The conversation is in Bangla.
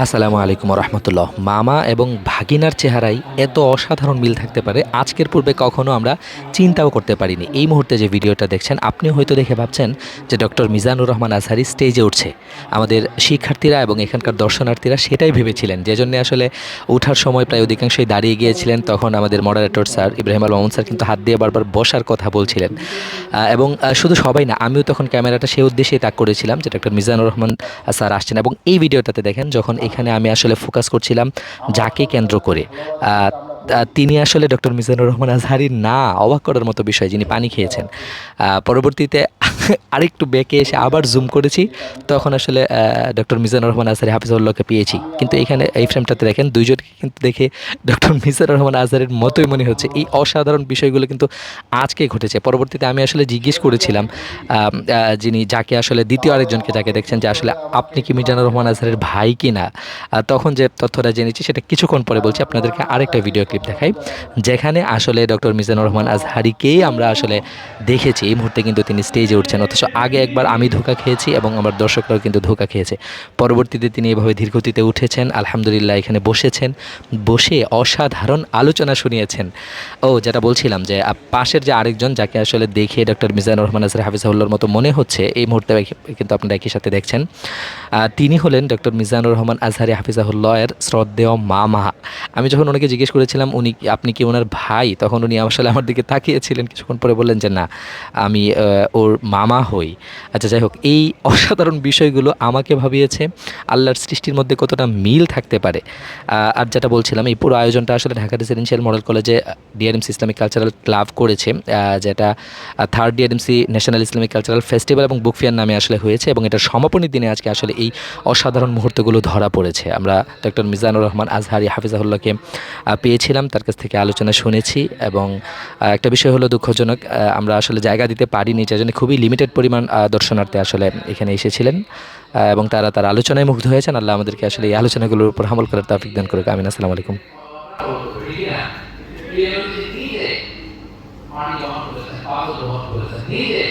আসসালামু আলাইকুম রহমতুল্লাহ। মামা এবং ভাগিনার চেহারায় এত অসাধারণ মিল থাকতে পারে আজকের পূর্বে কখনো আমরা চিন্তাও করতে পারিনি। এই মুহূর্তে যে ভিডিওটা দেখছেন আপনি হয়তো দেখে ভাবছেন যে ডক্টর মিজানুর রহমান আজহারি স্টেজে উঠছে। আমাদের শিক্ষার্থীরা এবং এখানকার দর্শনার্থীরা সেটাই ভেবেছিলেন, যে জন্য আসলে ওঠার সময় প্রায় অধিকাংশই দাঁড়িয়ে গিয়েছিলেন। তখন আমাদের moderator sir Ibrahim Al Mamun sir কিন্তু হাত দিয়ে বারবার বসার কথা বলছিলেন। এবং শুধু সবাই না, আমিও তখন ক্যামেরাটা সেই উদ্দেশ্যেই তাক করেছিলাম যে ডক্টর মিজানুর রহমান স্যার আসছেন। এবং এই ভিডিওটাতে দেখেন যখন এখানে আমি আসলে ফোকাস করছিলাম যাকে কেন্দ্র করে, তিনি আসলে ডক্টর মিজানুর রহমান আজহারি না, অবাক করার মতো বিষয়, যিনি পানি খেয়েছেন। পরবর্তীতে আরেকটু বেঁকে এসে আবার জুম করেছি, তখন আসলে ডক্টর মিজানুর রহমান আজহারি হাফিজাউল্লাহকে পেয়েছি। কিন্তু এখানে এই ফ্রেমটাতে দেখেন দুইজনকে কিন্তু দেখে ডক্টর মিজানুর রহমান আজহারের মতোই মনে হচ্ছে। এই অসাধারণ বিষয়গুলো কিন্তু আজকে ঘটেছে। পরবর্তীতে আমি আসলে জিজ্ঞেস করেছিলাম যিনি, যাকে আসলে দ্বিতীয় আরেকজনকে যাকে দেখছেন, যে আসলে আপনি কি মিজানুর রহমান আজহারের ভাই কি না। তখন যে তথ্যটা জেনেছি সেটা কিছুক্ষণ পরে বলছি। আপনাদেরকে আরেকটা ভিডিও ক্লিপ দেখাই, যেখানে আসলে ডক্টর মিজানুর রহমান আজহারিকেই আমরা আসলে দেখেছি। এই মুহূর্তে কিন্তু তিনি স্টেজে উঠছেন, অথচ আগে একবার আমি ধোঁকা খেয়েছি এবং আমার দর্শকরাও কিন্তু ধোঁকা খেয়েছে। পরবর্তীতে তিনি এভাবে ধীরগতিতে উঠেছেন, আলহামদুলিল্লাহ এখানে বসেছেন, বসে অসাধারণ আলোচনা শুনিয়েছেন। যেটা বলছিলাম যে পাশের যে আরেকজন যাকে আসলে দেখে ডক্টর মিজানুর রহমান আজহারি হাফিজাহুল্লাহর মতো মনে হচ্ছে, এই মুহূর্তে কিন্তু আপনারা একই সাথে দেখছেন, তিনি হলেন ডক্টর মিজানুর রহমান আজহারি হাফিজাহুল্লাহের শ্রদ্ধেয় মামা। আমি যখন ওনাকে জিজ্ঞেস করেছিলাম আপনি কি ওনার ভাই, তখন উনি আসলে আমার দিকে তাকিয়েছিলেন, কিছুক্ষণ পরে বললেন যে না, আমি ওর মামা হই। আচ্ছা, যাই হোক, এই অসাধারণ বিষয়গুলো আমাকে ভাবিয়েছে আল্লাহর সৃষ্টির মধ্যে কতটা মিল থাকতে পারে। আর যেটা বলছিলাম, এই পুরো আয়োজনটা আসলে ঢাকা রেসিডেন্সিয়াল মডেল কলেজে ডিআরএমসি ইসলামিক কালচারাল ক্লাব করেছে, যেটা third DRMC national Islamic cultural festival এবং বুক ফেয়ার নামে আসলে হয়েছে। এবং এটার সমাপনী দিনে আজকে আসলে এই অসাধারণ মুহূর্তগুলো ধরা পড়েছে। আমরা ডক্টর মিজানুর রহমান আজহারি হাফিজাহুল্লাহকে পেয়েছিলাম, তার কাছ থেকে আলোচনা শুনেছি। এবং একটা বিষয় হলো দুঃখজনক, আমরা আসলে জায়গা দিতে পারিনি, যার জন্য খুবই লিমিটেড পরিমাণ দর্শনার্থী আসলে এখানে এসেছিলেন, এবং তার আলোচনায় মুগ্ধ হয়েছেন। আল্লাহ আমাদেরকে আসলে এই আলোচনাগুলোর উপর আমল করার তৌফিক দান করুক। আমিন। আসসালামু আলাইকুম। নিজে